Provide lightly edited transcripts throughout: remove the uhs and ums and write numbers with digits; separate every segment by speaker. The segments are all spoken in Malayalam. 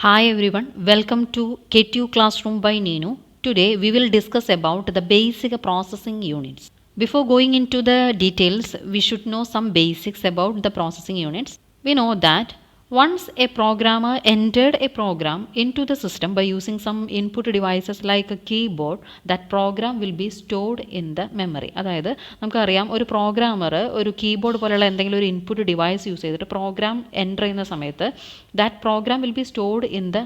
Speaker 1: Hi everyone, welcome to K2 Classroom by Neenu. Today we will discuss about the basic processing units. Before going into the details, we should know some basics about the processing units. We know that once a programmer entered a program into the system by using some input devices like a keyboard, that program will be stored in the memory. അതായത് നമുക്കറിയാം ഒരു പ്രോഗ്രാമർ ഒരു കീബോർഡ് പോലെയുള്ള എന്തെങ്കിലും ഒരു ഇൻപുട്ട് ഡിവൈസ് യൂസ് ചെയ്തിട്ട് പ്രോഗ്രാം എൻ്റർ ചെയ്യുന്ന സമയത്ത് that program will be stored in the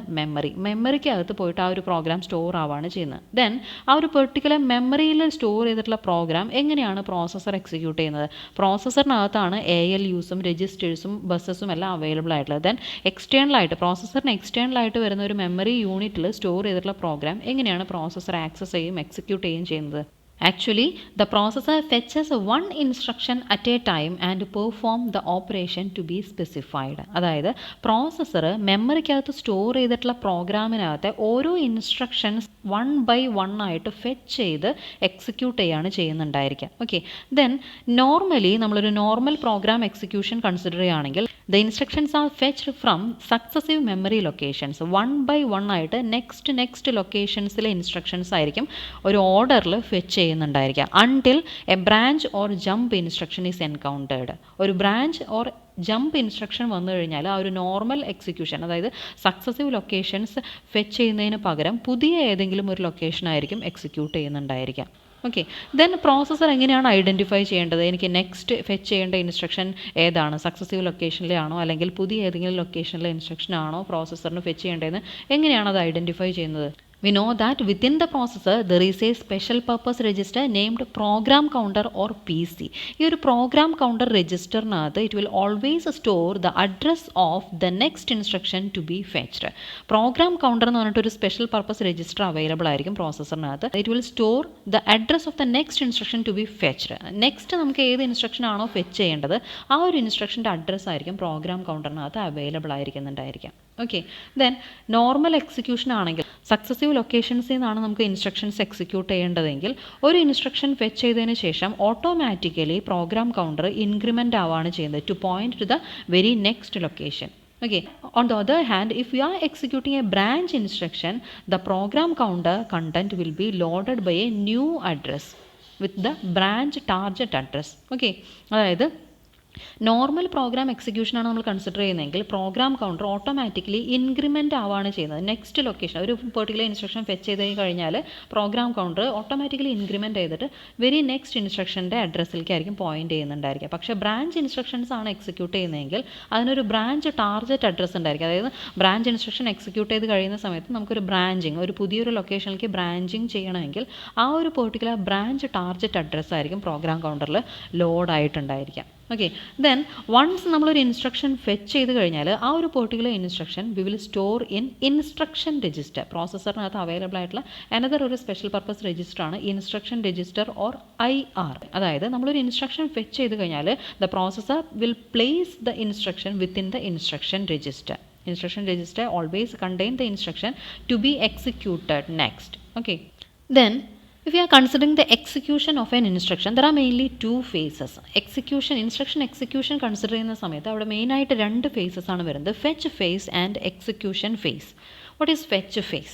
Speaker 1: മെമ്മറിക്ക് അകത്ത് പോയിട്ട് ആ ഒരു പ്രോഗ്രാം സ്റ്റോർ ആവുകയാണ് ചെയ്യുന്നത്. ദെൻ ആ ഒരു പെർട്ടിക്കുലർ മെമ്മറിയിൽ സ്റ്റോർ ചെയ്തിട്ടുള്ള പ്രോഗ്രാം എങ്ങനെയാണ് പ്രോസസ്സർ എക്സിക്യൂട്ട് ചെയ്യുന്നത്? പ്രോസസ്സറിനകത്താണ് ALUസും രജിസ്റ്റേഴ്സും ബസ്സസും എല്ലാം അവൈലബിൾ ആയിട്ടുള്ളത്. ദെൻ എക്സ്റ്റേണലായിട്ട് പ്രോസസ്സറിന് വരുന്ന ഒരു മെമ്മറി യൂണിറ്റിൽ സ്റ്റോർ ചെയ്തിട്ടുള്ള പ്രോഗ്രാം എങ്ങനെയാണ് പ്രോസസ്സർ ആക്സസ് ചെയ്യും എക്സിക്യൂട്ട് ചെയ്യുകയും ചെയ്യുന്നത്? Actually, the processor fetches one instruction at a time and perform the operation to be specified. അതായത് പ്രോസസ്സർ മെമ്മറിക്കകത്ത് സ്റ്റോർ ചെയ്തിട്ടുള്ള പ്രോഗ്രാമിനകത്തെ ഓരോ ഇൻസ്ട്രക്ഷൻസ് 1 by 1 ആയിട്ട് ഫെച്ച് ചെയ്ത് എക്സിക്യൂട്ട് ചെയ്യാണ് ചെയ്യുന്നുണ്ടായിരിക്കുക. ഓക്കെ, ദെൻ നോർമലി നമ്മളൊരു നോർമൽ പ്രോഗ്രാം എക്സിക്യൂഷൻ കൺസിഡർ ചെയ്യുകയാണെങ്കിൽ the instructions R fetched from successive memory locations 1 by 1 ആയിട്ട് നെക്സ്റ്റ് ലൊക്കേഷൻസിലെ ഇൻസ്ട്രക്ഷൻസ് ആയിരിക്കും ഒരു ഓർഡറിൽ ഫെച്ച് ചെയ്യുന്നുണ്ടായിരിക്കുക until a branch or jump instruction is encountered. ഒരു ബ്രാഞ്ച് ഓർ ജമ്പ് ഇൻസ്ട്രക്ഷൻ വന്നു കഴിഞ്ഞാൽ ആ ഒരു നോർമൽ എക്സിക്യൂഷൻ, അതായത് സക്സസീവ് ലൊക്കേഷൻസ് ഫെച്ച് ചെയ്യുന്നതിന് പകരം പുതിയ ഏതെങ്കിലും ഒരു ലൊക്കേഷൻ ആയിരിക്കും എക്സിക്യൂട്ട് ചെയ്യുന്നുണ്ടായിരിക്കാം. ഓക്കെ, ദെൻ പ്രോസസ്സർ എങ്ങനെയാണ് ഐഡൻറ്റിഫൈ ചെയ്യേണ്ടത്? എനിക്ക് നെക്സ്റ്റ് ഫെച്ച് ചെയ്യേണ്ട ഇൻസ്ട്രക്ഷൻ ഏതാണ്? സക്സസീവ് ലൊക്കേഷനിലെ ആണോ അല്ലെങ്കിൽ പുതിയ ഏതെങ്കിലും ലൊക്കേഷനിലെ ഇൻസ്ട്രക്ഷൻ ആണോ പ്രോസസ്സറിന് ഫെച്ച് ചെയ്യേണ്ടതെന്ന് എങ്ങനെയാണ് അത് ഐഡൻറ്റിഫൈ ചെയ്യുന്നത്? We know that within the processor there is a special purpose register named program counter or PC. ഈ ഒരു program counter registerനകത്ത് it will always store the address of the next instruction to be fetched. program counter എന്ന് പറഞ്ഞിട്ട് ഒരു special purpose register അവൈലബിൾ ആയിരിക്കും പ്രോസസ്സറിനകത്ത്. it will store the address of the next instruction to be fetched. Next നമുക്ക് ഏത് ഇൻസ്ട്രക്ഷൻ ആണോ ഫെച്ച് ചെയ്യേണ്ടത് ആ ഒരു ഇൻസ്ട്രക്ഷൻ്റെ അഡ്രസ്സ് ആയിരിക്കും പ്രോഗ്രാം കൗണ്ടറിനകത്ത് അവൈലബിൾ ആയിരിക്കുന്നുണ്ടായിരിക്കാം. ഓക്കെ, ദെൻ നോർമൽ എക്സിക്യൂഷൻ ആണെങ്കിൽ സക്സസീവ് ലൊക്കേഷൻസിൽ നിന്നാണ് നമുക്ക് ഇൻസ്ട്രക്ഷൻസ് എക്സിക്യൂട്ട് ചെയ്യേണ്ടതെങ്കിൽ ഒരു ഇൻസ്ട്രക്ഷൻ ഫെച്ച് ചെയ്തതിന് ശേഷം ഓട്ടോമാറ്റിക്കലി പ്രോഗ്രാം കൗണ്ടർ ഇൻക്രിമെൻ്റ് ആവുകയാണ് ചെയ്യുന്നത് to point to the very next location. Okay, on the other hand, if we are executing a branch instruction, the program counter content will be loaded by a new address with the branch target address. Okay, അതായത് നോർമൽ പ്രോഗ്രാം എക്സിക്യൂഷനാണ് നമ്മൾ കൺസിഡർ ചെയ്യുന്നതെങ്കിൽ പ്രോഗ്രാം കൗണ്ടർ ഓട്ടോമാറ്റിക്കലി ഇൻക്രിമെൻ്റ് ആവുകയാണ് ചെയ്യുന്നത് നെക്സ്റ്റ് ലൊക്കേഷൻ. ഒരു പെർട്ടിക്കുലർ ഇൻസ്ട്രക്ഷൻ ഫെച്ച് ചെയ്ത് കഴിഞ്ഞാൽ പ്രോഗ്രാം കൗണ്ടർ ഓട്ടോമാറ്റിക്കലി ഇൻക്രിമെൻ്റ് ചെയ്തിട്ട് വെരി നെക്സ്റ്റ് ഇൻസ്ട്രക്ഷൻ്റെ അഡ്രസ്സിലേക്കായിരിക്കും പോയിന്റ് ചെയ്യുന്നുണ്ടായിരിക്കുക. പക്ഷേ ബ്രാഞ്ച് ഇൻസ്ട്രക്ഷൻസ് ആണ് എക്സിക്യൂട്ട് ചെയ്യുന്നതെങ്കിൽ അതിനൊരു ബ്രാഞ്ച് ടാർഗറ്റ് അഡ്രസ്സ് ഉണ്ടായിരിക്കും. അതായത് ബ്രാഞ്ച് ഇൻസ്ട്രക്ഷൻ എക്സിക്യൂട്ട് ചെയ്ത് കഴിയുന്ന സമയത്ത് നമുക്കൊരു ബ്രാഞ്ചിങ്, ഒരു പുതിയൊരു ലൊക്കേഷനിലേക്ക് ബ്രാഞ്ചിങ് ചെയ്യണമെങ്കിൽ ആ ഒരു പെർട്ടിക്കുലർ ബ്രാഞ്ച് ടാർഗറ്റ് അഡ്രസ്സ് ആയിരിക്കും പ്രോഗ്രാം കൗണ്ടറിൽ ലോഡായിട്ടുണ്ടായിരിക്കാം. ഓക്കെ, ദെൻ വൺസ് നമ്മളൊരു ഇൻസ്ട്രക്ഷൻ ഫെച്ച് ചെയ്ത് കഴിഞ്ഞാൽ ആ ഒരു particular instruction we will store in instruction register. പ്രോസസ്സറിനകത്ത് അവൈലബിൾ ആയിട്ടുള്ള അനദർ ഒരു സ്പെഷ്യൽ പർപ്പസ് രജിസ്റ്ററാണ് ഇൻസ്ട്രക്ഷൻ രജിസ്റ്റർ ഓർ IR. അതായത് നമ്മളൊരു ഇൻസ്ട്രക്ഷൻ ഫെച്ച് ചെയ്ത് കഴിഞ്ഞാൽ the processor will place the instruction within the instruction register. Instruction register always contain the instruction to be executed next. Okay, then if we are considering the execution of an instruction, there are mainly two phases. Instruction execution consider ചെയ്യുന്ന സമയത്ത് അവിടെ മെയിനായിട്ട് രണ്ട് phases ആണ് വരുന്നത്, fetch phase and execution phase. What is fetch phase?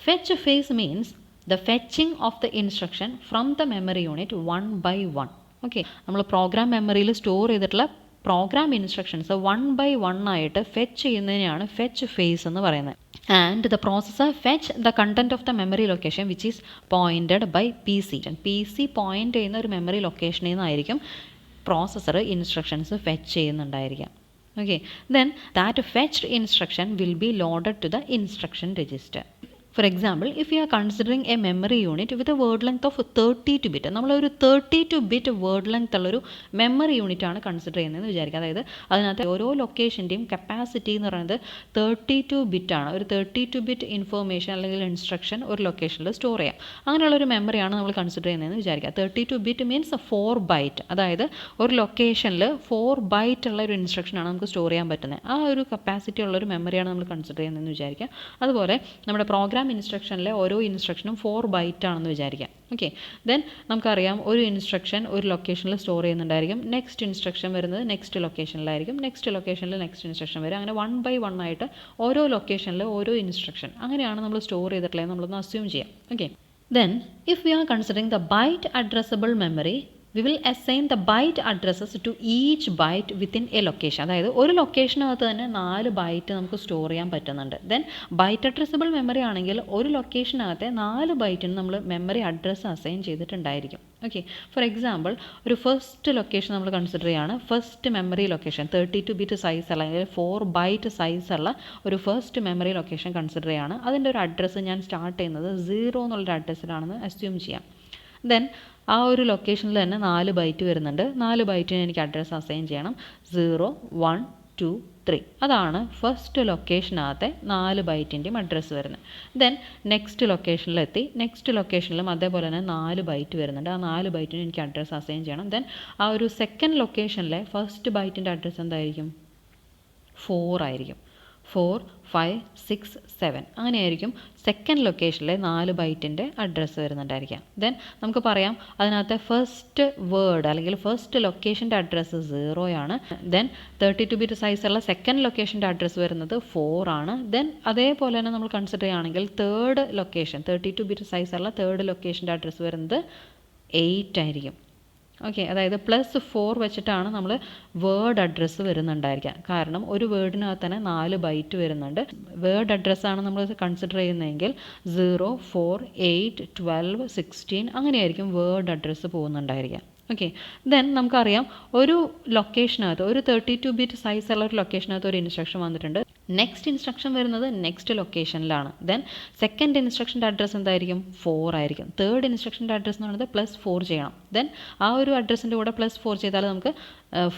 Speaker 1: Fetch phase means the fetching of the instruction from the memory unit one by one. Okay, നമ്മൾ പ്രോഗ്രാം മെമ്മറിയിൽ സ്റ്റോർ ചെയ്തിട്ടുള്ള പ്രോഗ്രാം ഇൻസ്ട്രക്ഷൻസ് 1 by 1 ആയിട്ട് ഫെച്ച് ചെയ്യുന്നതിനെയാണ് ഫെച്ച് ഫേസ് എന്ന് പറയുന്നത്. And the processor fetch the content of the memory location which is pointed by PC point ചെയ്യുന്ന ഒരു മെമ്മറി ലൊക്കേഷനിൽ നിന്നായിരിക്കും പ്രോസസ്സർ ഇൻസ്ട്രക്ഷൻസ് ഫെച്ച് ചെയ്യുന്നുണ്ടായിരിക്കാം. Okay, then that fetched instruction will be loaded to the instruction register. For example, if we are considering a memory unit with a word length of 32 bit, നമ്മളൊരു 32 bit word length ഉള്ളൊരു മെമ്മറി യൂണിറ്റ് ആണ് കൺസിഡർ ചെയ്യുന്നതെന്ന് വിചാരിക്കുക. അതായത് അതിനകത്ത് ഓരോ ലൊക്കേഷൻ്റെയും കപ്പാസിറ്റി എന്ന് പറയുന്നത് 32 ബിറ്റ് ആണ്. ഒരു 32 ബിറ്റ് ഇൻഫോർമേഷൻ അല്ലെങ്കിൽ ഇൻസ്ട്രക്ഷൻ ഒരു ലൊക്കേഷനിൽ സ്റ്റോർ ചെയ്യാം. അങ്ങനെയുള്ളൊരു മെമ്മറിയാണ് നമ്മൾ കൺസിഡർ ചെയ്യുന്നതെന്ന് വിചാരിക്കുക. 32 ബിറ്റ് മീൻസ് 4 byte, അതായത് ഒരു ലൊക്കേഷനിൽ 4 byte ഉള്ള ഒരു ഇൻസ്ട്രക്ഷനാണ് നമുക്ക് സ്റ്റോർ ചെയ്യാൻ പറ്റുന്നത്. ആ ഒരു കപ്പാസിറ്റി ഉള്ളൊരു മെമ്മറിയാണ് നമ്മൾ കൺസിഡർ ചെയ്യുന്നതെന്ന് വിചാരിക്കുക. അതുപോലെ നമ്മുടെ പ്രോഗ്രാം ഇൻസ്ട്രക്ഷനിലെ ഓരോ ഇൻസ്ട്രക്ഷനും 4 ബൈറ്റ് ആണെന്ന് വിചാരിക്കാം. ഓക്കെ, ദെൻ നമുക്കറിയാം ഒരു ഇൻസ്ട്രക്ഷൻ ഒരു ലൊക്കേഷനിൽ സ്റ്റോർ ചെയ്യുന്നുണ്ടായിരിക്കും. നെക്സ്റ്റ് ഇൻസ്ട്രക്ഷൻ വരുന്നത് നെക്സ്റ്റ് ലൊക്കേഷനിലായിരിക്കും. നെക്സ്റ്റ് ലൊക്കേഷനിൽ നെക്സ്റ്റ് ഇൻസ്ട്രക്ഷൻ വരും. അങ്ങനെ 1 by 1 ആയിട്ട് ഓരോ ലൊക്കേഷനിൽ ഓരോ ഇൻസ്ട്രക്ഷൻ അങ്ങനെയാണ് നമ്മൾ സ്റ്റോർ ചെയ്തിട്ടുള്ളത് നമ്മളൊന്ന് അസ്യൂം ചെയ്യാം. Okay, then if we are considering the byte addressable memory, we will assign the byte addresses to each byte within a location. അതായത് ഒരു ലൊക്കേഷനകത്ത് തന്നെ 4 ബൈറ്റ് നമുക്ക് സ്റ്റോർ ചെയ്യാൻ പറ്റുന്നുണ്ട്. ദെൻ ബൈറ്റ് അഡ്രസ്സബിൾ മെമ്മറി ആണെങ്കിൽ ഒരു ലൊക്കേഷനകത്തെ 4 ബൈറ്റിന് നമ്മൾ മെമ്മറി അഡ്രസ്സ് അസൈൻ ചെയ്തിട്ടുണ്ടായിരിക്കും. ഓക്കെ, ഫോർ എക്സാമ്പിൾ ഒരു ഫസ്റ്റ് ലൊക്കേഷൻ നമ്മൾ കൺസിഡർ ചെയ്യുകയാണ്. First memory location 32 bit size അല്ലെങ്കിൽ 4 ബൈറ്റ് സൈസ് ഉള്ള ഒരു ഫസ്റ്റ് മെമ്മറി ലൊക്കേഷൻ കൺസിഡർ ചെയ്യുകയാണ്. അതിൻ്റെ ഒരു അഡ്രസ്സ് ഞാൻ സ്റ്റാർട്ട് ചെയ്യുന്നത് 0 എന്നുള്ളൊരു അഡ്രസ്സിലാണെന്ന് അസ്യൂം ചെയ്യാം. ദെൻ ആ ഒരു ലൊക്കേഷനിൽ തന്നെ 4 ബൈറ്റ് വരുന്നുണ്ട്. 4 ബൈറ്റിന് എനിക്ക് അഡ്രസ്സ് അസൈൻ ചെയ്യണം. 0, 1, 2, 3 അതാണ് ഫസ്റ്റ് ലൊക്കേഷനകത്തെ 4 ബൈറ്റിൻ്റെയും അഡ്രസ്സ് വരുന്നത്. ദെൻ നെക്സ്റ്റ് ലൊക്കേഷനിലെത്തി. നെക്സ്റ്റ് ലൊക്കേഷനിലും അതേപോലെ തന്നെ 4 ബൈറ്റ് വരുന്നുണ്ട്. ആ 4 ബൈറ്റിന് എനിക്ക് അഡ്രസ്സ് അസൈൻ ചെയ്യണം. ദെൻ ആ ഒരു സെക്കൻഡ് ലൊക്കേഷനിലെ ഫസ്റ്റ് ബൈറ്റിൻ്റെ അഡ്രസ്സ് എന്തായിരിക്കും? 4 ആയിരിക്കും. 4, 5, 6, 7 അങ്ങനെയായിരിക്കും സെക്കൻഡ് ലൊക്കേഷനിലെ 4 ബൈറ്റിൻ്റെ അഡ്രസ്സ് വരുന്നുണ്ടായിരിക്കാം. ദെൻ നമുക്ക് പറയാം അതിനകത്തെ ഫസ്റ്റ് വേർഡ് അല്ലെങ്കിൽ ഫസ്റ്റ് ലൊക്കേഷൻ്റെ അഡ്രസ്സ് 0 ആണ്. ദെൻ 32 ബിറ്റ് സൈസുള്ള സെക്കൻഡ് ലൊക്കേഷൻ്റെ അഡ്രസ്സ് വരുന്നത് 4 ആണ്. ദെൻ അതേപോലെ തന്നെ നമ്മൾ കൺസിഡർ ചെയ്യുകയാണെങ്കിൽ തേർഡ് ലൊക്കേഷൻ 32 ബിറ്റ് സൈസുള്ള തേർഡ് ലൊക്കേഷൻ്റെ അഡ്രസ്സ് വരുന്നത് 8 ആയിരിക്കും. ഓക്കെ, അതായത് +4 വെച്ചിട്ടാണ് നമ്മൾ വേർഡ് അഡ്രസ്സ് വരുന്നുണ്ടായിരിക്കുക. കാരണം ഒരു വേർഡിനകത്ത് തന്നെ 4 ബൈറ്റ് വരുന്നുണ്ട്. വേർഡ് അഡ്രസ്സാണ് നമ്മൾ കൺസിഡർ ചെയ്യുന്നതെങ്കിൽ 0, 4, 8, 12, 16 അങ്ങനെയായിരിക്കും വേർഡ് അഡ്രസ്സ് പോകുന്നുണ്ടായിരിക്കുക. ഓക്കെ, ദെൻ നമുക്കറിയാം ഒരു ലൊക്കേഷനകത്ത് ഒരു 32 ബിറ്റ് സൈസുള്ള ഒരു ലൊക്കേഷനകത്ത് ഒരു ഇൻസ്ട്രക്ഷൻ വന്നിട്ടുണ്ട്. നെക്സ്റ്റ് ഇൻസ്ട്രക്ഷൻ വരുന്നത് നെക്സ്റ്റ് ലൊക്കേഷനിലാണ്. ദെൻ സെക്കൻഡ് ഇൻസ്ട്രക്ഷൻ്റെ അഡ്രസ്സ് എന്തായിരിക്കും? 4 ആയിരിക്കും. തേർഡ് ഇൻസ്ട്രക്ഷൻ്റെ അഡ്രസ്സ് എന്ന് പറയുന്നത് +4 ചെയ്യണം. ദെൻ ആ ഒരു അഡ്രസ്സിൻ്റെ കൂടെ +4 ചെയ്താൽ നമുക്ക്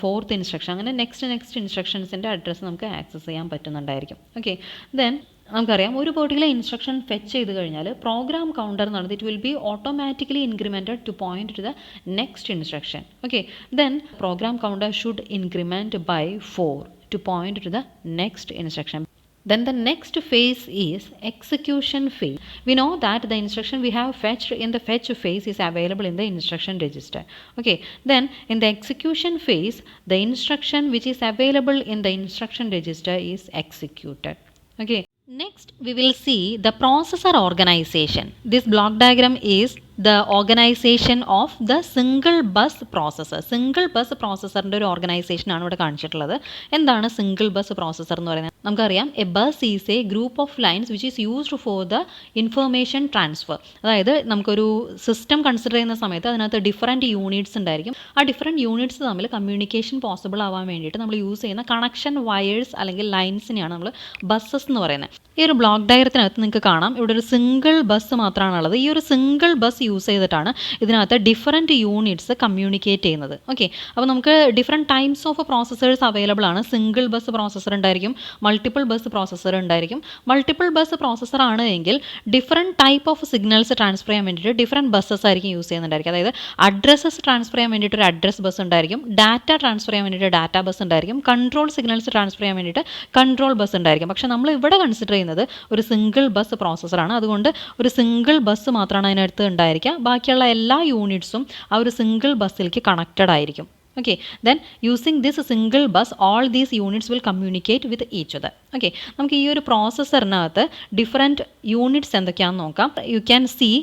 Speaker 1: ഫോർത്ത് ഇൻസ്ട്രക്ഷൻ അങ്ങനെ നെക്സ്റ്റ് ഇൻസ്ട്രക്ഷൻസിൻ്റെ അഡ്രസ്സ് നമുക്ക് ആക്സസ് ചെയ്യാൻ പറ്റുന്നുണ്ടായിരിക്കും. ഓക്കെ, ദെൻ നമുക്കറിയാം ഒരു പെർട്ടിക്കുലർ ഇൻസ്ട്രക്ഷൻ ഫെച്ച് ചെയ്ത് കഴിഞ്ഞാൽ പ്രോഗ്രാം കൗണ്ടർ എന്ന് പറയുന്നത് it will be automatically incremented to point to the next instruction. Okay, then program counter should increment by 4 to point to the next instruction. Then the next phase is execution phase. We know that the instruction we have fetched in the fetch phase is available in the instruction register. Okay, then in the execution phase, the instruction which is available in the instruction register is executed. Okay, next we will see the processor organization. This block diagram is the organization of the single bus processor. Single bus പ്രോസസ്സറിൻ്റെ ഒരു ഓർഗനൈസേഷനാണ് ഇവിടെ കാണിച്ചിട്ടുള്ളത്. എന്താണ് സിംഗിൾ ബസ് പ്രോസസ്സർ എന്ന് പറയുന്നത്? നമുക്കറിയാം A bus is A group of lines which is used for the information transfer. അതായത് നമുക്കൊരു സിസ്റ്റം കൺസിഡർ ചെയ്യുന്ന സമയത്ത് അതിനകത്ത് ഡിഫറൻറ്റ് യൂണിറ്റ്സ് ഉണ്ടായിരിക്കും. ആ ഡിഫറൻറ്റ് യൂണിറ്റ്സ് തമ്മിൽ കമ്മ്യൂണിക്കേഷൻ പോസിബിൾ ആവാൻ വേണ്ടിയിട്ട് നമ്മൾ യൂസ് ചെയ്യുന്ന കണക്ഷൻ വയേഴ്സ് അല്ലെങ്കിൽ ലൈൻസിനെയാണ് നമ്മൾ ബസ്സസ് എന്ന് പറയുന്നത്. ഈ ഒരു ബ്ലോക്ക് ഡയഗ്രത്തിനകത്ത് നിങ്ങൾക്ക് കാണാം ഇവിടെ ഒരു സിംഗിൾ ബസ് മാത്രമാണുള്ളത്. ഈ ഒരു സിംഗിൾ ബസ് യൂസ് ചെയ്തിട്ടാണ് ഇതിനകത്ത് ഡിഫറൻറ്റ് യൂണിറ്റ്സ് കമ്മ്യൂണിക്കേറ്റ് ചെയ്യുന്നത്. ഓക്കെ, അപ്പോൾ നമുക്ക് different types of processors available ആണ്. സിംഗിൾ ബസ് പ്രോസസ്സർ ഉണ്ടായിരിക്കും, മൾട്ടിപ്പിൾ ബസ് പ്രോസസ്സർ ഉണ്ടായിരിക്കും. മൾട്ടിപ്പിൾ ബസ് പ്രോസസ്സർ ആണ് എങ്കിൽ different type of signals transfer ചെയ്യാൻ വേണ്ടിയിട്ട് ഡിഫറെൻറ്റ് ബസ്സസ് ആയിരിക്കും യൂസ് ചെയ്യുന്നുണ്ടായിരിക്കും. അതായത് അഡ്രസ്സസ് ട്രാൻസ്ഫർ ചെയ്യാൻ വേണ്ടിയിട്ട് ഒരു അഡ്രസ് ബസ് ഉണ്ടായിരിക്കും, ഡാറ്റ ട്രാൻസ്ഫർ ചെയ്യാൻ വേണ്ടിയിട്ട് ഡാറ്റ ബസ് ഉണ്ടായിരിക്കും, കൺട്രോൾ സിഗ്നൽസ് ട്രാൻസ്ഫർ ചെയ്യാൻ വേണ്ടിയിട്ട് കൺട്രോൾ ബസ് ഉണ്ടായിരിക്കും. പക്ഷേ നമ്മൾ ഇവിടെ കൺസിഡർ ചെയ്യുന്നത് ഒരു സിംഗിൾ ബസ് പ്രോസസ്സറാണ്. അതുകൊണ്ട് ഒരു സിംഗിൾ ബസ് മാത്രമാണ് അതിനടുത്ത് ഉണ്ടായിരിക്കുക. ബാക്കിയുള്ള എല്ലാ യൂണിറ്റ്സും ആ ഒരു സിംഗിൾ ബസ്സിലേക്ക് കണക്റ്റഡ് ആയിരിക്കും. Okay, then using this single bus all these units will communicate with each other. Okay, നമുക്ക് ഈ ഒരു പ്രോസസ്സറിനകത്ത് ഡിഫറെൻറ്റ് യൂണിറ്റ്സ് എന്തൊക്കെയാണെന്ന് നോക്കാം. You can see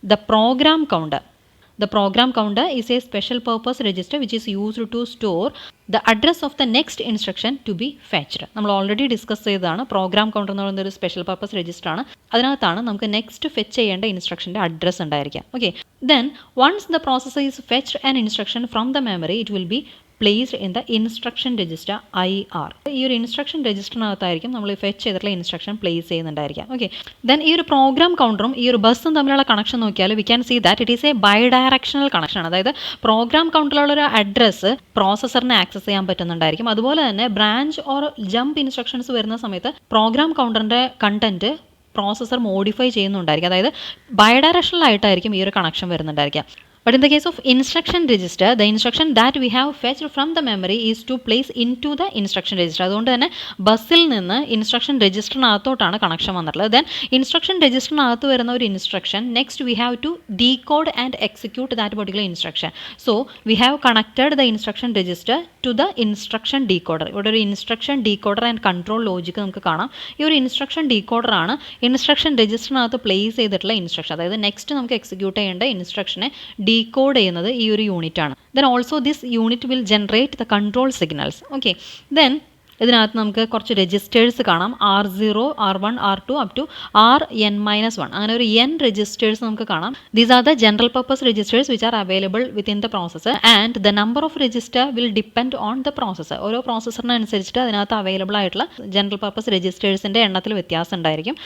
Speaker 1: the program counter. The program counter is a special purpose register which is used to store the address of the next instruction to be fetched. നമ്മൾ ഓൾറെഡി ഡിസ്കസ് ചെയ്തതാണ്. പ്രോഗ്രാം കൗണ്ടർ എന്ന് പറയുന്ന ഒരു സ്പെഷ്യൽ പർപ്പസ് രജിസ്റ്റർ ആണ്. അതിനകത്താണ് നമുക്ക് നെക്സ്റ്റ് ഫെച്ച് ചെയ്യേണ്ട ഇൻസ്ട്രക്ഷൻ്റെ അഡ്രസ്സ് ഉണ്ടായിരിക്കുക. Okay, then once the processor is fetched an instruction from the memory it will be placed in the instruction register IR. ഈ ഒരു ഇൻസ്ട്രക്ഷൻ രജിസ്റ്ററിനകത്തായിരിക്കും നമ്മൾ ഫെച്ച് ചെയ്തിട്ടുള്ള ഇൻസ്ട്രക്ഷൻ പ്ലേസ് ചെയ്യുന്നുണ്ടായിരിക്കാം. ഓക്കെ, ദെൻ ഈ ഒരു പ്രോഗ്രാം കൗണ്ടറും ഈ ഒരു ബസ്സും തമ്മിലുള്ള കണക്ഷൻ നോക്കിയാൽ we can see that it is a bidirectional connection. അതായത് പ്രോഗ്രാം കൗണ്ടറിലുള്ള ഒരു അഡ്രസ്സ് പ്രോസസ്സറിനെ ആക്സസ് ചെയ്യാൻ പറ്റുന്നുണ്ടായിരിക്കും. അതുപോലെ തന്നെ ബ്രാഞ്ച് ഓർ ജമ്പ് ഇൻസ്ട്രക്ഷൻസ് വരുന്ന സമയത്ത് പ്രോഗ്രാം കൗണ്ടറിൻ്റെ കണ്ടന്റ് പ്രോസസ്സർ മോഡിഫൈ ചെയ്യുന്നുണ്ടായിരിക്കും. അതായത് ബൈ ഡയറക്ഷണൽ ആയിട്ടായിരിക്കും ഈ ഒരു connection വരുന്നുണ്ടായിരിക്കുക. But in the case of instruction register, the instruction that we have fetched from the memory is to place into the instruction register. അതുകൊണ്ട് തന്നെ ബസ്സിൽ നിന്ന് ഇൻസ്ട്രക്ഷൻ രജിസ്റ്ററിനകത്തോട്ടാണ് കണക്ഷൻ വന്നിട്ടുള്ളത്. ദെൻ ഇൻസ്ട്രക്ഷൻ രജിസ്റ്ററിനകത്ത് വരുന്ന ഒരു instruction next we have to decode and execute that particular instruction. So we have connected the instruction register to the instruction decoder. ഇവിടെ ഒരു instruction decoder and control logic നമുക്ക് കാണാം. ഈ ഒരു ഇൻസ്ട്രക്ഷൻ ഡീകോഡറാണ് ഇൻസ്ട്രക്ഷൻ രജിസ്റ്ററിനകത്ത് പ്ലേസ് ചെയ്തിട്ടുള്ള ഇൻസ്ട്രക്ഷൻ. അതായത് നെക്സ്റ്റ് നമുക്ക് എക്സിക്യൂട്ട് ചെയ്യേണ്ട ഇൻസ്ട്രക്ഷനെ ഡീകോഡ് ചെയ്യുന്നത് ഈ ഒരു യൂണിറ്റ് ആണ്. Then also this unit will generate the control signals. Okay, then ഇതിനകത്ത് നമുക്ക് കുറച്ച് രജിസ്റ്റേഴ്സ് കാണാം. R0, R1, R2 up to Rn-1. അങ്ങനെ ഒരു n രജിസ്റ്റേഴ്സ് നമുക്ക് കാണാം. These are the general purpose registers which are available within the processor and the number of register will depend on the processor. ഓരോ പ്രോസസ്സറിനനുസരിച്ചിട്ട് അതിനകത്ത് അവൈലബിൾ ആയിട്ടുള്ള ജനറൽ പർപ്പസ് രജിസ്റ്റേഴ്സിൻ്റെ എണ്ണത്തിൽ വ്യത്യാസം ഉണ്ടായിരിക്കും.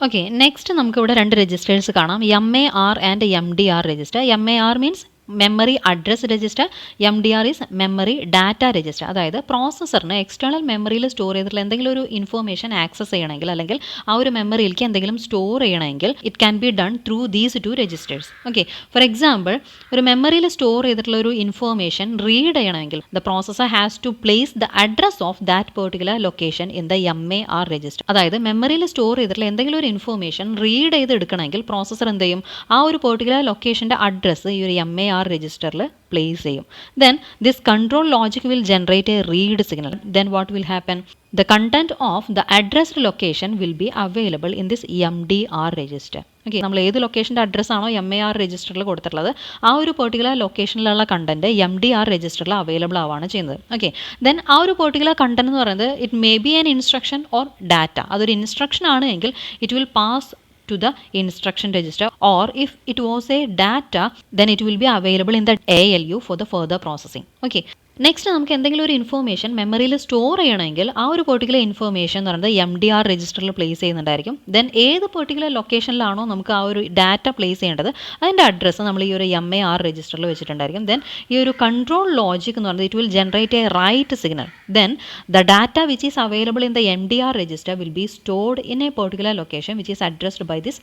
Speaker 1: ഓക്കെ, നെക്സ്റ്റ് നമുക്കിവിടെ രണ്ട് രജിസ്റ്റേഴ്സ് കാണാം. MAR and MDR register. MAR means memory address register, MDR is memory data register. അതായത് പ്രോസസ്സറിന് എക്സ്റ്റേണൽ മെമ്മറിയിൽ സ്റ്റോർ ചെയ്തിട്ടുള്ള എന്തെങ്കിലും ഒരു ഇൻഫോർമേഷൻ ആക്സസ് ചെയ്യണമെങ്കിൽ അല്ലെങ്കിൽ ആ ഒരു മെമ്മറിയിലേക്ക് എന്തെങ്കിലും സ്റ്റോർ ചെയ്യണമെങ്കിൽ it can be done through these two registers. Okay, for example ഒരു മെമ്മറിയിൽ സ്റ്റോർ ചെയ്തിട്ടുള്ള ഒരു ഇൻഫോർമേഷൻ റീഡ് ചെയ്യണമെങ്കിൽ the processor has to place the address of that particular location in the MAR register. അതായത് മെമ്മറിയിൽ സ്റ്റോർ ചെയ്തിട്ടുള്ള എന്തെങ്കിലും ഒരു ഇൻഫോർമേഷൻ റീഡ് ചെയ്ത് എടുക്കണമെങ്കിൽ പ്രോസസ്സർ എന്ത് ചെയ്യും, ആ ഒരു പെർട്ടിക്കുലർ ലൊക്കേഷൻ്റെ അഡ്രസ്സ് ഈ ഒരു MAR രജിസ്റ്ററിൽ പ്ലേസ് ചെയ്യും. Then this control logic will generate A read signal. Then what will happen, the content of the addressed location will be available in this MDR register. Okay, നമ്മൾ ഏത് ലൊക്കേഷൻ്റെ അഡ്രസ്സ് ആണോ MAR രജിസ്റ്ററിൽ കൊടുത്തിട്ടുള്ളത് ആ ഒരു പെർട്ടിക്കുലർ ലൊക്കേഷനിലുള്ള കണ്ടന്റ് MDR രജിസ്റ്ററിൽ അവൈലബിൾ ആവുകയാണ് ചെയ്യുന്നത്. ഓക്കെ, ദെൻ ആ ഒരു പെർട്ടിക്കുലർ കണ്ടന്റ് എന്ന് പറയുന്നത് it may be an instruction or data. അതൊരു ഇൻസ്ട്രക്ഷൻ ആണ് എങ്കിൽ it will pass to the instruction register, or if it was a data then it will be available in the ALU for the further processing. Okay, next നമുക്ക് എന്തെങ്കിലും ഒരു ഇൻഫോർമേഷൻ മെമ്മറിയിൽ സ്റ്റോർ ചെയ്യണമെങ്കിൽ ആ ഒരു പെർട്ടിക്കുലർ ഇൻഫോർമേഷൻ എന്ന് പറയുന്നത് MDR രജിസ്റ്ററിൽ പ്ലേസ് ചെയ്യുന്നുണ്ടായിരിക്കും. ദെൻ ഏത് പെർട്ടിക്കുലർ ലൊക്കേഷനിലാണോ നമുക്ക് ആ ഒരു ഡാറ്റ പ്ലേസ് ചെയ്യേണ്ടത് അതിൻ്റെ അഡ്രസ്സ് നമ്മൾ ഈ ഒരു MAR രജിസ്റ്ററിൽ വെച്ചിട്ടുണ്ടായിരിക്കും. ദെൻ ഈ ഒരു കൺട്രോൾ ലോജിക് എന്ന് പറയുന്നത് it will generate a write signal. Then the data which is available in the MDR register will be stored in a particular location which is addressed by this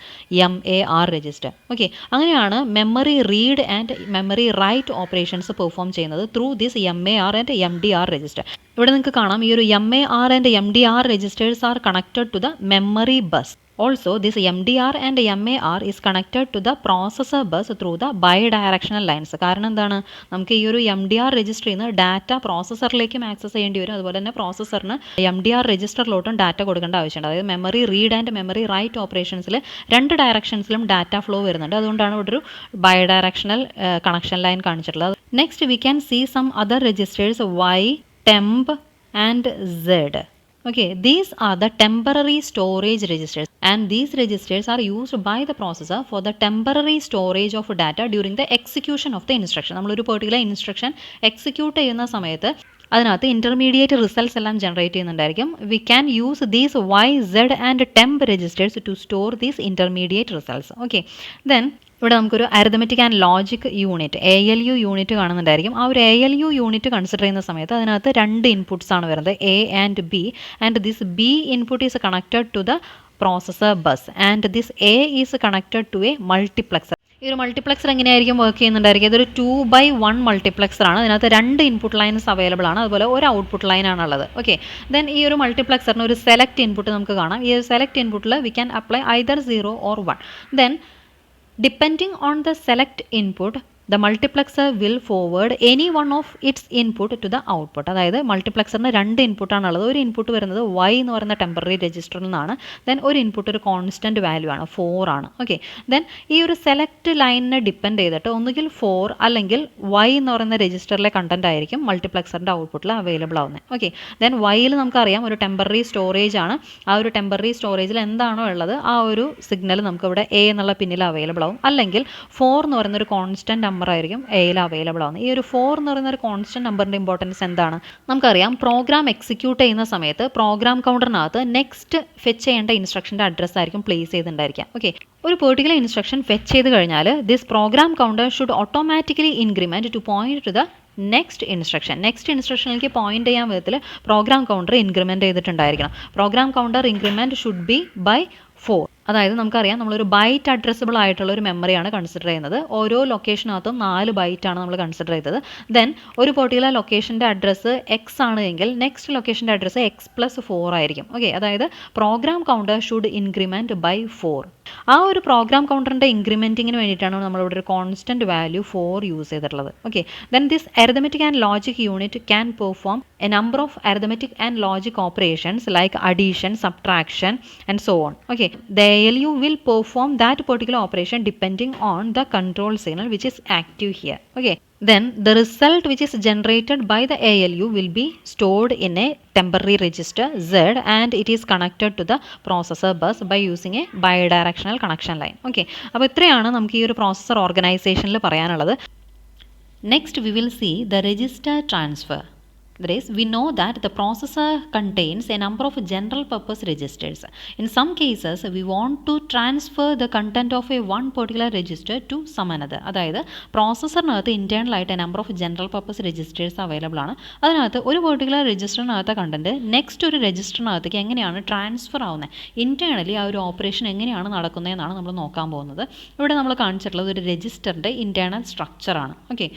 Speaker 1: MAR register. Okay, അങ്ങനെയാണ് memory read and memory write operations perform ചെയ്യുന്നത് through this MAR and MDR register. ഇവിടെ നിങ്ങൾക്ക് കാണാം ഈ ഒരു MAR and MDR registers are connected to the memory bus. Also, this MDR and MAR is connected to the processor bus through the bidirectional lines. കാരണം എന്താണ്, നമുക്ക് ഈ ഒരു MDR രജിസ്റ്ററിൽ നിന്ന് ഡാറ്റ പ്രോസസ്സറിലേക്കും ആക്സസ് ചെയ്യേണ്ടി വരും. അതുപോലെ തന്നെ പ്രോസസ്സറിന് MDR രജിസ്റ്ററിലോട്ടും ഡാറ്റ കൊടുക്കേണ്ട ആവശ്യമുണ്ട്. അതായത് memory read and memory write ഓപ്പറേഷൻസിൽ രണ്ട് ഡയറക്ഷൻസിലും ഡാറ്റ ഫ്ലോ വരുന്നുണ്ട്. അതുകൊണ്ടാണ് ഇവിടെ ഒരു ബൈഡയറക്ഷണൽ കണക്ഷൻ ലൈൻ കാണിച്ചിട്ടുള്ളത്. Next we can see some other registers Y, temp and Z. Okay, these are the temporary storage registers and these registers are used by the processor for the temporary storage of data during the execution of the instruction. നമ്മളൊരു പെർട്ടിക്കുലർ ഇൻസ്ട്രക്ഷൻ എക്സിക്യൂട്ട് ചെയ്യുന്ന സമയത്ത് അതിനകത്ത് ഇൻ്റർമീഡിയറ്റ് റിസൾട്ട്സ് എല്ലാം ജനറേറ്റ് ചെയ്യുന്നുണ്ടായിരിക്കും. We can use these Y, Z and temp registers to store these intermediate results. Okay, then ഇവിടെ നമുക്കൊരു arithmetic and logic unit ALU unit കാണുന്നുണ്ടായിരിക്കും. ആ ഒരു ALU യൂണിറ്റ് കൺസിഡർ ചെയ്യുന്ന സമയത്ത് അതിനകത്ത് രണ്ട് ഇൻപുട്സ് ആണ് വരുന്നത്, A and B. And this B input is connected to the processor bus and this A is connected to a multiplexer. ഈ ഒരു മൾട്ടിപ്ലക്സർ എങ്ങനെയായിരിക്കും വർക്ക് ചെയ്യുന്നുണ്ടായിരിക്കും, ഇതൊരു 2/1 മൾട്ടിപ്ലക്സർ ആണ്. അതിനകത്ത് രണ്ട് ഇൻപുട്ട് ലൈൻസ് അവൈലബിൾ ആണ്, അതുപോലെ ഒരു ഔട്ട്പുട്ട് ലൈൻ ആണുള്ളത്. ഓക്കെ, ദെൻ ഈ ഒരു മൾട്ടിപ്ലക്സറിന് ഒരു സെലക്ട് ഇൻപുട്ട് നമുക്ക് കാണാം. ഈ ഒരു സെലക്ട് ഇൻപുട്ടിൽ V can apply either 0 or 1. Then depending on the select input the multiplexer will forward any one of its input to the output. അതായത് മൾട്ടിപ്ലക്സറിന് രണ്ട് ഇൻപുട്ടാണുള്ളത്. ഒരു ഇൻപുട്ട് വരുന്നത് Y എന്ന് പറയുന്ന ടെമ്പററി രജിസ്റ്ററിൽ നിന്നാണ്. ദെൻ ഒരു ഇൻപുട്ട് ഒരു കോൺസ്റ്റൻറ്റ് വാല്യൂ ആണ്, 4 ആണ്. ഓക്കെ, ദെൻ ഈ ഒരു സെലക്ട് ലൈനിനെ ഡിപ്പെൻഡ് ചെയ്തിട്ട് ഒന്നുകിൽ 4 അല്ലെങ്കിൽ Y എന്ന് പറയുന്ന രജിസ്റ്ററിലെ കണ്ടന്റ് ആയിരിക്കും മൾട്ടിപ്ലക്സറിൻ്റെ ഔട്ട്പുട്ടിൽ അവൈലബിൾ ആവുന്നത്. ഓക്കെ, ദെൻ Yയിൽ നമുക്കറിയാം ഒരു ടെമ്പററി സ്റ്റോറേജ് ആണ്. ആ ഒരു ടെമ്പററി സ്റ്റോറേജിൽ എന്താണോ ഉള്ളത് ആ ഒരു സിഗ്നൽ നമുക്കിവിടെ A എന്നുള്ള പിന്നിൽ അവൈലബിൾ ആവും. അല്ലെങ്കിൽ 4 എന്ന് പറയുന്ന ഒരു കോൺസ്റ്റൻറ്റ് നമ്പർ ആയിരിക്കും എയിൽ അവൈലബിൾ ആവുന്നത്. ഈ ഒരു 4 എന്ന് പറയുന്ന ഒരു കോൺസ്റ്റന്റ് നമ്പറിന്റെ ഇമ്പോർട്ടൻസ് എന്താണ്, നമുക്കറിയാം പ്രോഗ്രാം എക്സിക്യൂട്ട് ചെയ്യുന്ന സമയത്ത് പ്രോഗ്രാം കൗണ്ടറിനകത്ത് നെക്സ്റ്റ് ഫെച്ച് ചെയ്യേണ്ട ഇൻസ്ട്രക്ഷൻ്റെ അഡ്രസ്സ് ആയിരിക്കും പ്ലേസ് ചെയ്തിട്ടുണ്ടായിരിക്കാം. ഓക്കെ, ഒരു പെർട്ടിക്കുലർ ഇൻസ്ട്രക്ഷൻ ഫെച്ച് ചെയ്ത് കഴിഞ്ഞാൽ this program counter should automatically increment to point to the next instruction. Next ഇൻസ്ട്രക്ഷനിലേക്ക് പോയിന്റ് ചെയ്യാൻ വിധത്തിൽ പ്രോഗ്രാം കൗണ്ടർ ഇൻക്രിമെൻറ്റ് ചെയ്തിട്ടുണ്ടായിരിക്കണം. Program counter increment should be by 4. അതായത് നമുക്കറിയാം നമ്മളൊരു ബൈറ്റ് അഡ്രസ്സബിൾ ആയിട്ടുള്ള ഒരു മെമ്മറിയാണ് കൺസിഡർ ചെയ്യുന്നത്. ഓരോ ലൊക്കേഷനകത്തും 4 ബൈറ്റാണ് നമ്മൾ കൺസിഡർ ചെയ്തത്. ദെൻ ഒരു പെർട്ടിക്കുലർ ലൊക്കേഷൻ്റെ അഡ്രസ്സ് എക്സ് ആണ് എങ്കിൽ നെക്സ്റ്റ് ലൊക്കേഷൻ്റെ അഡ്രസ്സ് x+4 ആയിരിക്കും. ഓക്കെ, അതായത് program counter should increment by 4. ആ ഒരു പ്രോഗ്രാം കൗണ്ടറിൻ്റെ ഇൻക്രിമെൻറ്റിങ്ങിന് വേണ്ടിയിട്ടാണ് നമ്മളിവിടെ ഒരു കോൺസ്റ്റൻറ്റ് വാല്യൂ 4 യൂസ് ചെയ്തിട്ടുള്ളത്. Okay, then this arithmetic and logic unit can perform a number of arithmetic and logic operations like addition, subtraction and so on. Okay, the ALU will perform that particular operation depending on the control signal which is active here. Okay, then the result which is generated by the ALU will be stored in a temporary register Z and it is connected to the processor bus by using a bidirectional connection line. Okay, അപ്പോൾ ഇത്രയാണ് നമുക്ക് ഈ ഒരു പ്രോസസ്സർ ഓർഗനൈസേഷനിൽ പറയാനുള്ളത്. Next we will see the register transfer. That is, we know that the processor contains a number of general purpose registers. In some cases, we want to transfer the content of a one particular register to some another. അതായത് പ്രോസസ്സറിനകത്ത് ഇൻറ്റേർണൽ ആയിട്ട് A number of general purpose registers available ആണ്. അതിനകത്ത് ഒരു പെർട്ടിക്കുലർ രജിസ്റ്ററിനകത്ത് കണ്ടന്റ് നെക്സ്റ്റ് ഒരു രജിസ്റ്ററിനകത്തേക്ക് എങ്ങനെയാണ് ട്രാൻസ്ഫർ ആവുന്നത്, ഇൻറ്റേർണലി ആ ഒരു ഓപ്പറേഷൻ എങ്ങനെയാണ് നടക്കുന്നതെന്നാണ് നമ്മൾ നോക്കാൻ പോകുന്നത്. ഇവിടെ നമ്മൾ കാണിച്ചിട്ടുള്ളത് ഒരു രജിസ്റ്ററിൻ്റെ ഇൻറ്റേർണൽ സ്ട്രക്ചറാണ്. Okay,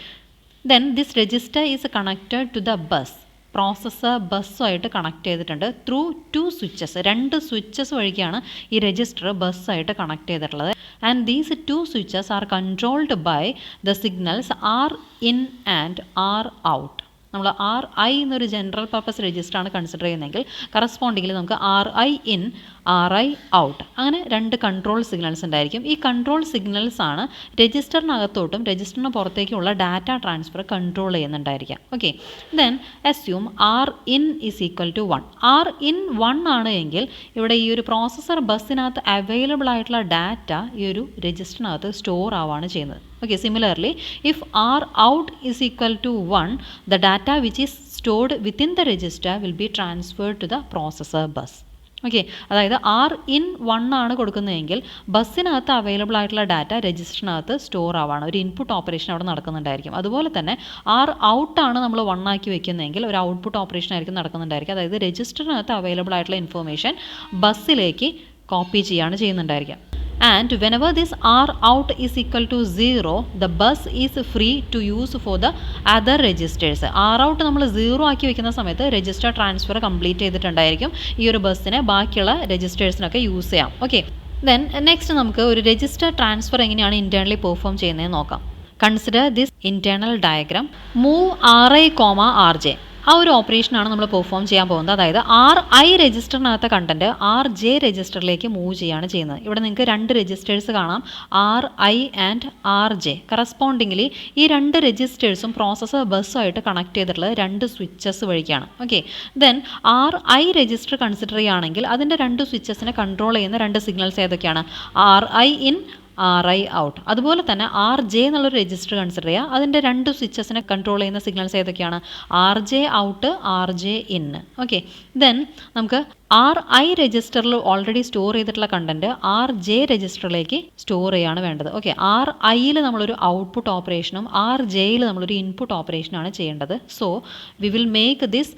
Speaker 1: then this register is connected to the bus. Processor ബസ്സുമായിട്ട് കണക്ട് ചെയ്തിട്ടുണ്ട് ത്രൂ 2 സ്വിച്ചസ്. 2 സ്വിച്ചസ് വഴിക്കാണ് ഈ രജിസ്റ്റർ ബസ്സായിട്ട് കണക്ട് ചെയ്തിട്ടുള്ളത്. And these 2 switches are controlled by the signals R in and R out. നമ്മൾ RI എന്നൊരു ജനറൽ പർപ്പസ് രജിസ്റ്ററാണ് കൺസിഡർ ചെയ്യുന്നതെങ്കിൽ കറസ്പോണ്ടിങ്ങിൽ നമുക്ക് RI ഇൻ, RI ഔട്ട്, അങ്ങനെ 2 കൺട്രോൾ സിഗ്നൽസ് ഉണ്ടായിരിക്കും. ഈ കൺട്രോൾ സിഗ്നൽസ് ആണ് രജിസ്റ്ററിനകത്തോട്ടും രജിസ്റ്ററിന് പുറത്തേക്കുള്ള ഡാറ്റ ട്രാൻസ്ഫർ കൺട്രോൾ ചെയ്യുന്നുണ്ടായിരിക്കാം. Okay, then assume RIN is equal to 1. RIN 1 ആണ് എങ്കിൽ ഇവിടെ ഈ ഒരു പ്രോസസ്സർ ബസ്സിനകത്ത് അവൈലബിൾ ആയിട്ടുള്ള ഡാറ്റ ഈ ഒരു രജിസ്റ്ററിനകത്ത് സ്റ്റോർ ആവുകയാണ് ചെയ്യുന്നത്. Okay, similarly, if R out is equal to 1, the data which is stored within the register will be transferred to the processor bus. Okay, അതായത് RIN 1 ആണ് കൊടുക്കുന്നതെങ്കിൽ ബസ്സിനകത്ത് അവൈലബിൾ ആയിട്ടുള്ള ഡാറ്റ രജിസ്റ്ററിനകത്ത് സ്റ്റോർ ആവാണ്, ഒരു ഇൻപുട്ട് ഓപ്പറേഷൻ അവിടെ നടക്കുന്നുണ്ടായിരിക്കും. അതുപോലെ തന്നെ R ഔട്ട് ആണ് നമ്മൾ 1 ആക്കി വെക്കുന്നതെങ്കിൽ ഒരു ഔട്ട്പുട്ട് ഓപ്പറേഷൻ ആയിരിക്കും നടക്കുന്നുണ്ടായിരിക്കും. അതായത് രജിസ്റ്ററിനകത്ത് അവൈലബിൾ ആയിട്ടുള്ള ഇൻഫർമേഷൻ ബസ്സിലേക്ക് കോപ്പി ചെയ്യുന്നുണ്ടായിരിക്കാം. And whenever this R out is equal to 0, the bus is free to use for the other registers. R out നമ്മൾ 0 ആക്കി വെക്കുന്ന സമയത്ത് രജിസ്റ്റർ ട്രാൻസ്ഫർ കംപ്ലീറ്റ് ചെയ്തിട്ടുണ്ടായിരിക്കും. ഈ ഒരു ബസ്സിനെ ബാക്കിയുള്ള രജിസ്റ്റേഴ്സിനൊക്കെ യൂസ് ചെയ്യാം. ഓക്കെ, ദെൻ നെക്സ്റ്റ് നമുക്ക് ഒരു രജിസ്റ്റർ ട്രാൻസ്ഫർ എങ്ങനെയാണ് ഇൻറ്റേർണലി പെർഫോം ചെയ്യുന്നതെന്ന് നോക്കാം. Consider this internal diagram. Move RI, RJ. ആ ഒരു ഓപ്പറേഷനാണ് നമ്മൾ പെർഫോം ചെയ്യാൻ പോകുന്നത്. അതായത് RI രജിസ്റ്ററിനകത്തെ കണ്ടന്റ് RJ രജിസ്റ്ററിലേക്ക് മൂവ് ചെയ്യുന്നത്. ഇവിടെ നിങ്ങൾക്ക് 2 രജിസ്റ്റേഴ്സ് കാണാം, RI ആൻഡ് RJ. കറസ്പോണ്ടിങ്ങിലി ഈ 2 രജിസ്റ്റേഴ്സും പ്രോസസ്സർ ബസ്സുമായിട്ട് കണക്ട് ചെയ്തിട്ടുള്ളത് 2 സ്വിച്ചസ് വഴിക്കാണ്. Okay, then RI register consider ചെയ്യുകയാണെങ്കിൽ അതിൻ്റെ 2 സ്വിച്ചസിനെ കൺട്രോൾ ചെയ്യുന്ന 2 സിഗ്നൽസ് ഏതൊക്കെയാണ്? RI in, RI out. അതുപോലെ തന്നെ RJ എന്നുള്ളൊരു രജിസ്റ്റർ കൺസിഡർ ചെയ്യുക, അതിൻ്റെ 2 സ്വിച്ചസിനെ കൺട്രോൾ ചെയ്യുന്ന സിഗ്നൽസ് ഏതൊക്കെയാണ്? RJ out, RJ in. Okay, then നമുക്ക് RI രജിസ്റ്ററിൽ ഓൾറെഡി സ്റ്റോർ ചെയ്തിട്ടുള്ള കണ്ടന്റ് RJ രജിസ്റ്ററിലേക്ക് സ്റ്റോർ ചെയ്യാണ് വേണ്ടത്. ഓക്കെ, RIയിൽ നമ്മളൊരു ഔട്ട്പുട്ട് ഓപ്പറേഷനും RJയിൽ നമ്മളൊരു ഇൻപുട്ട് ഓപ്പറേഷനാണ് ചെയ്യേണ്ടത്. So we will make this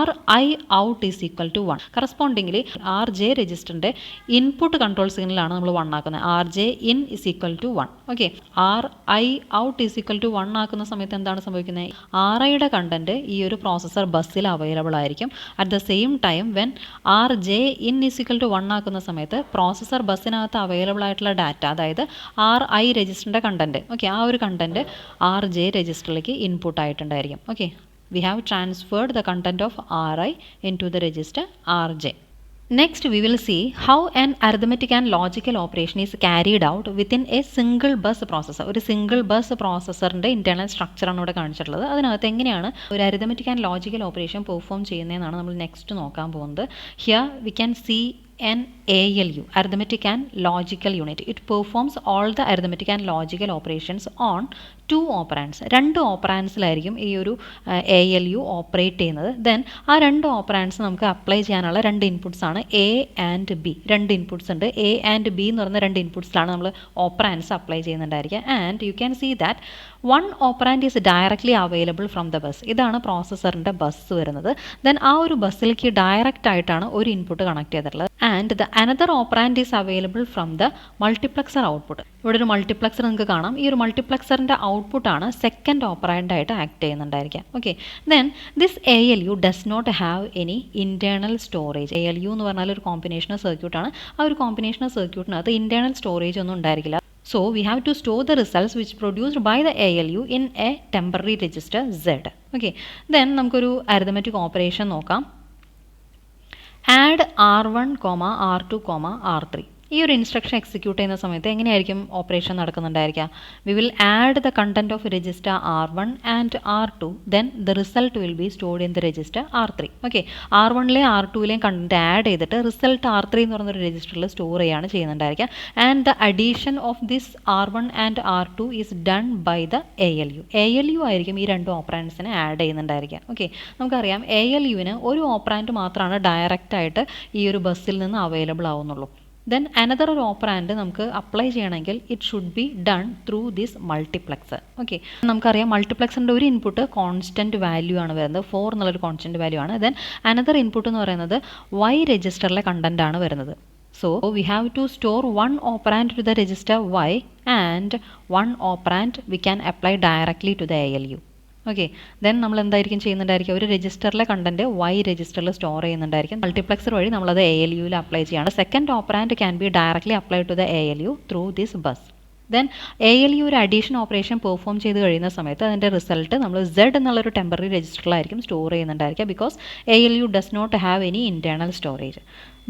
Speaker 1: RI out is equal to 1. Correspondingly RJ രജിസ്റ്ററിൻ്റെ ഇൻപുട്ട് കൺട്രോൾ സിഗ്നലാണ് നമ്മൾ 1 ആക്കുന്നത്. RJ in is equal to 1. ഓക്കെ, RI out is equal to 1 ആക്കുന്ന സമയത്ത് എന്താണ് സംഭവിക്കുന്നത്? RIയുടെ കണ്ടന്റ് ഈ ഒരു പ്രോസസ്സർ ബസ്സിൽ അവൈലബിൾ ആയിരിക്കും. At the same time when RJ in is equal to 1 ആക്കുന്ന സമയത്ത് പ്രോസസ്സർ ബസ്സിനകത്ത് അവൈലബിൾ ആയിട്ടുള്ള ഡാറ്റ, അതായത് RI രജിസ്റ്ററിൻ്റെ കണ്ടന്റ്, ഓക്കെ, ആ ഒരു കണ്ടന്റ് RJ രജിസ്റ്ററിലേക്ക് ഇൻപുട്ട് ആയിട്ടുണ്ടായിരിക്കും. Okay, we have transferred the content of RI into the register RJ. Next, we will see how an arithmetic and logical operation is carried out within a single bus processor. ഒരു സിംഗിൾ ബസ് പ്രോസസ്സറിൻ്റെ ഇൻറ്റേർണൽ സ്ട്രക്ചറാണ് ഇവിടെ കാണിച്ചിട്ടുള്ളത്. അതിനകത്ത് എങ്ങനെയാണ് ഒരു arithmetic and logical operation perform ചെയ്യുന്നതെന്നാണ് നമ്മൾ നെക്സ്റ്റ് നോക്കാൻ പോകുന്നത്. Here we can see an ALU, arithmetic and logical unit. It performs all the arithmetic and logical operations on 2 operands. 2 ഓപ്പറാൻസിലായിരിക്കും ഈ ഒരു ALU ഓപ്പറേറ്റ് ചെയ്യുന്നത്. ദെൻ ആ 2 ഓപ്പറാൻസ് നമുക്ക് അപ്ലൈ ചെയ്യാനുള്ള 2 ഇൻപുട്സ് ആണ് A ആൻഡ് B. 2 ഇൻപുട്സ് ഉണ്ട്. A ആൻഡ് B എന്ന് പറയുന്ന 2 ഇൻപുട്സിലാണ് നമ്മൾ ഓപ്പറാൻസ് അപ്ലൈ ചെയ്യുന്നുണ്ടായിരിക്കുക. And you can see that 1 operand is directly available from the bus. ഇതാണ് പ്രോസസ്സറിൻ്റെ ബസ് വരുന്നത്. ദെൻ ആ ഒരു ബസ്സിലേക്ക് ഡയറക്റ്റ് ആയിട്ടാണ് ഒരു ഇൻപുട്ട് കണക്ട് ചെയ്തിട്ടുള്ളത്. And the another operand is available from the multiplexer output. ഇവിടെ ഒരു മൾട്ടിപ്ലക്സർ നിങ്ങൾക്ക് കാണാം. ഈ ഒരു മൾട്ടിപ്ലക്സറിൻ്റെ ഔട്ട്പുട്ടാണ് സെക്കൻഡ് ഓപ്പറാൻഡായിട്ട് ആക്ട് ചെയ്യുന്നുണ്ടായിരിക്കാം. Okay, then this ALU does not have any internal storage. ALU എന്ന് പറഞ്ഞാൽ ഒരു കോമ്പിനേഷണൽ സർക്യൂട്ടാണ്. ആ ഒരു കോമ്പിനേഷണൽ സർക്യൂട്ടിനകത്ത് ഇൻറ്റേർണൽ സ്റ്റോറേജ് ഒന്നും ഉണ്ടായിരിക്കില്ല. So we have to store the results which produced by the ALU in a temporary register Z. Okay, then നമുക്കൊരു arithmetic operation നോക്കാം. Add R1, R2, R3. ഈ ഒരു ഇൻസ്ട്രക്ഷൻ എക്സിക്യൂട്ട് ചെയ്യുന്ന സമയത്ത് എങ്ങനെയായിരിക്കും ഓപ്പറേഷൻ നടക്കുന്നുണ്ടായിരിക്കുക? We will add the content of register R1 and R2, then the result will be stored in the register R3. Okay, R1ലെയും R2ലെയും കണ്ടന്റ് ആഡ് ചെയ്തിട്ട് റിസൾട്ട് R3 എന്ന് പറയുന്നൊരു രജിസ്റ്ററിൽ സ്റ്റോർ ചെയ്യുകയാണ് ചെയ്യുന്നുണ്ടായിരിക്കുക. And the addition of this R1 and R2 is done by the ALU. ALU ആയിരിക്കും ഈ രണ്ട് ഓപ്പറാൻഡ്സിനെ ആഡ് ചെയ്യുന്നുണ്ടായിരിക്കുക. ഓക്കെ, നമുക്കറിയാം ALUവിന് ഒരു ഓപ്പറാൻഡ് മാത്രമാണ് ഡയറക്റ്റായിട്ട് ഈ ഒരു ബസ്സിൽ നിന്ന് അവൈലബിൾ ആവുന്നുള്ളൂ. ദെൻ അനദർ ഒരു ഓപ്പറാൻഡ് നമുക്ക് അപ്ലൈ ചെയ്യണമെങ്കിൽ it should be done through this multiplexer. Okay, നമുക്കറിയാം മൾട്ടിപ്ലക്സറിൻ്റെ ഒരു ഇൻപുട്ട് കോൺസ്റ്റൻറ്റ് വാല്യൂ ആണ് വരുന്നത്, 4 എന്നുള്ളൊരു കോൺസ്റ്റൻറ്റ് വാല്യൂ ആണ്. ദെൻ അനദർ ഇൻപുട്ട് എന്ന് പറയുന്നത് Y രജിസ്റ്ററിലെ കണ്ടന്റ് ആണ് വരുന്നത്. So we have to store 1 operand to the register Y and 1 operand we can apply directly to the ALU. Okay, then നമ്മൾ എന്തായിരിക്കും ചെയ്യുന്നുണ്ടായിരിക്കും, ഒരു രജിസ്റ്ററിലെ കണ്ടന്റ് Y രജിസ്റ്ററിൽ സ്റ്റോർ ചെയ്യുന്നുണ്ടായിരിക്കും. മൾട്ടിപ്ലക്സർ വഴി നമ്മളത് ALUവിൽ അപ്ലൈ ചെയ്യാണ്. Second operand can be directly apply to the ALU through this bus. Then ALU ഒരു അഡീഷൻ ഓപ്പറേഷൻ പെർഫോം ചെയ്ത് കഴിയുന്ന സമയത്ത് അതിൻ്റെ റിസൾട്ട് നമ്മൾ Z എന്നുള്ളൊരു ടെമ്പററി രജിസ്റ്ററിലായിരിക്കും സ്റ്റോർ ചെയ്യുന്നുണ്ടായിരിക്കുക. Because ALU does not have any internal storage.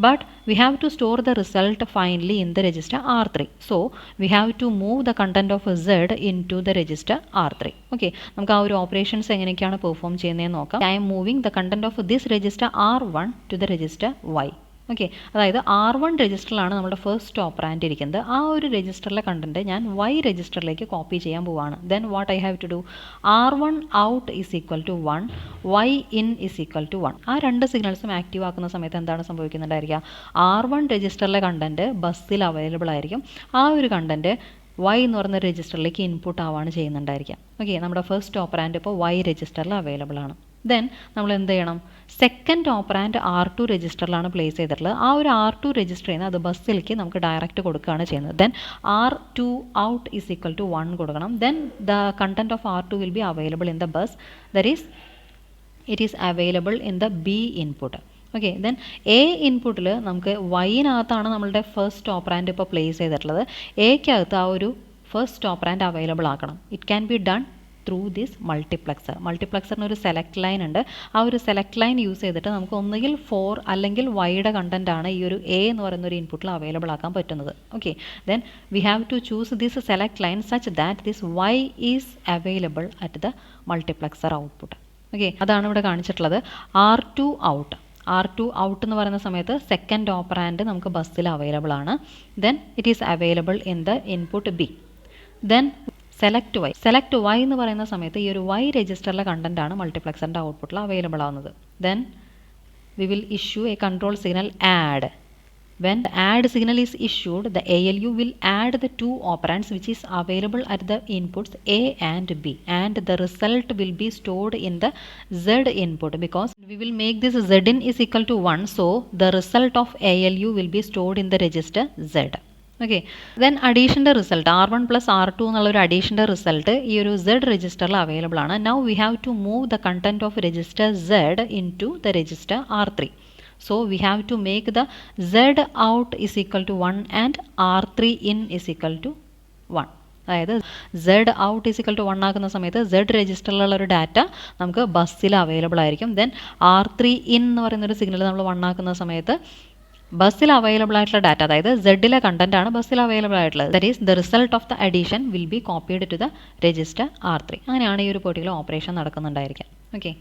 Speaker 1: But we have to store the result finally in the register R3. So we have to move the content of Z into the register R3. Okay, നമുക്ക് ആ ഒരു ഓപ്പറേഷൻസ് എങ്ങനെയൊക്കെയാണ് പെർഫോം ചെയ്യുന്നതെന്ന് നോക്കാം. I am moving the content of this register R1 to the register Y. Okay, അതായത് R1 രജിസ്റ്ററിലാണ് നമ്മുടെ ഫസ്റ്റ് ഓപ്പറാൻഡ് ഇരിക്കുന്നത്. ആ ഒരു രജിസ്റ്ററിലെ കണ്ടന്റ് ഞാൻ Y രജിസ്റ്ററിലേക്ക് കോപ്പി ചെയ്യാൻ പോവാണ്. Then what I have to do, R1 out is equal to 1, Y in is equal to 1. ആ രണ്ട് സിഗ്നൽസും ആക്റ്റീവ് ആക്കുന്ന സമയത്ത് എന്താണ് സംഭവിക്കുന്നുണ്ടായിരിക്കുക, R1 രജിസ്റ്ററിലെ കണ്ടന്റ് ബസ്സിൽ അവൈലബിൾ ആയിരിക്കും. ആ ഒരു കണ്ടന്റ് Y എന്ന് പറയുന്ന രജിസ്റ്ററിലേക്ക് ഇൻപുട്ട് ആവാണ് ചെയ്യുന്നുണ്ടായിരിക്കുക. ഓക്കെ, നമ്മുടെ ഫസ്റ്റ് ഓപ്പറാൻഡ് ഇപ്പോൾ Y രജിസ്റ്ററിൽ അവൈലബിൾ ആണ്. ദെൻ നമ്മൾ എന്ത് ചെയ്യണം, സെക്കൻഡ് ഓപ്പറാൻഡ് R2 രജിസ്റ്ററിലാണ് പ്ലേസ് ചെയ്തിട്ടുള്ളത്. ആ ഒരു R2 രജിസ്റ്ററിൽ നിന്ന് അത് ബസ്സിലേക്ക് നമുക്ക് ഡയറക്റ്റ് കൊടുക്കുകയാണ് ചെയ്യുന്നത്. Then R2 out is equal to 1 കൊടുക്കണം. Then the content of R2 will be available in the bus, that is it is available in the B input. Okay, then A ഇൻപുട്ടിൽ നമുക്ക് Yനകത്താണ് നമ്മളുടെ ഫസ്റ്റ് ഓപ്പറാൻഡ് ഇപ്പോൾ പ്ലേസ് ചെയ്തിട്ടുള്ളത്. Aക്കകത്ത് ആ ഒരു ഫസ്റ്റ് ഓപ്പറാൻഡ് അവൈലബിൾ ആക്കണം. It can be done through this multiplexer. മൾട്ടിപ്ലക്സറിന് ഒരു സെലക്ട് ലൈൻ ഉണ്ട്. ആ ഒരു സെലക്ട് ലൈൻ യൂസ് ചെയ്തിട്ട് നമുക്ക് ഒന്നുകിൽ 4 അല്ലെങ്കിൽ Yയുടെ കണ്ടന്റ് ആണ് ഈ ഒരു A എന്ന് പറയുന്ന ഒരു ഇൻപുട്ടിൽ അവൈലബിൾ ആക്കാൻ പറ്റുന്നത്. Okay, then we have to choose this select line such that this Y is available at the multiplexer output. Okay, അതാണ് ഇവിടെ കാണിച്ചിട്ടുള്ളത്. R2 ഔട്ട് എന്ന് പറയുന്ന സമയത്ത് സെക്കൻഡ് ഓപ്പറാൻഡ് നമുക്ക് ബസ്സിൽ അവൈലബിൾ ആണ്. Then it is available in the input B. Then select Y എന്ന് പറയുന്ന സമയത്ത് ഈ ഒരു Y രജിസ്റ്ററിലെ കണ്ടന്റ് ആണ് മൾട്ടിപ്ലക്സറിൻ്റെ ഔട്ട്പുട്ടിൽ അവൈലബിൾ ആവുന്നത്. Then we will issue A control signal add. When the add signal is issued, the ALU will add the 2 operands which is available at the inputs A and B, and the result will be stored in the Z input, because we will make this Zin is equal to 1, so the result of ALU will be stored in the register Z. Okay, then അഡീഷൻ്റെ റിസൾട്ട് R1 പ്ലസ് R2 എന്നുള്ളൊരു അഡീഷൻ്റെ റിസൾട്ട് ഈ ഒരു Z രജിസ്റ്ററിൽ അവൈലബിൾ ആണ്. Now we have to move the content of register Z into the register R3. So we have to make the Z out is equal to 1 and R3 in is equal to 1. അതായത് Z out is equal to 1 ആക്കുന്ന സമയത്ത് Z രജിസ്റ്ററിലുള്ള ഒരു ഡാറ്റ നമുക്ക് ബസ്സിൽ അവൈലബിൾ ആയിരിക്കും. ദെൻ R3 ഇൻ എന്ന് പറയുന്നൊരു സിഗ്നൽ നമ്മൾ 1 ആക്കുന്ന സമയത്ത് ബസ്സിൽ അവൈലബിൾ ആയിട്ടുള്ള ഡാറ്റ, അതായത് സെഡിലെ കണ്ടന്റ് ആണ് ബസ്സിൽ അവൈലബിൾ ആയിട്ടുള്ളത്. That is the result of the addition will be copied to the register R3. അങ്ങനെയാണ് ഈ ഒരു പെർട്ടിക്കുലർ ഓപ്പറേഷൻ നടക്കുന്നുണ്ടായിരിക്കാം. ഓക്കെ.